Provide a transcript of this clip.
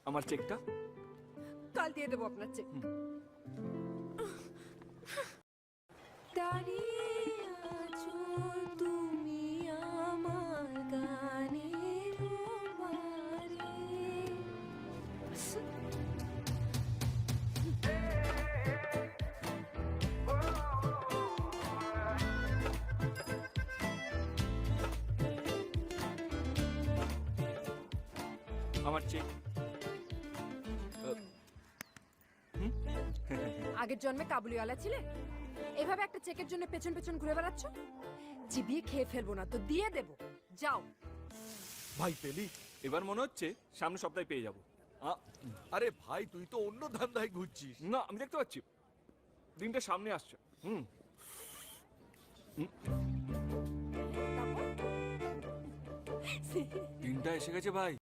আমার চেকটা। কাল দিয়ে দেবো আপনার চেক। দাঁড়িয়ে আছো তুমি আমার গানের বারে। আমার চেক। আগের জন্মে কাবুলিওয়ালা ছিলে, এভাবে একটা চেকের জন্য পেছন পেছন ঘুরে বেড়াচ্ছ। চিবিয়ে খেয়ে ফেলবো না তো দিয়ে দেবো, যাও। ভাই পেলি? এবার মনে হচ্ছে সামনের সপ্তাহে পেয়ে যাবো। আরে ভাই, তুই তো অন্য ধান্দায় ঘুরছিস। না, আমি দেখতে পাচ্ছি দিনটা সামনে আসছে। তারপর? দিনটা এসে গেছে ভাই।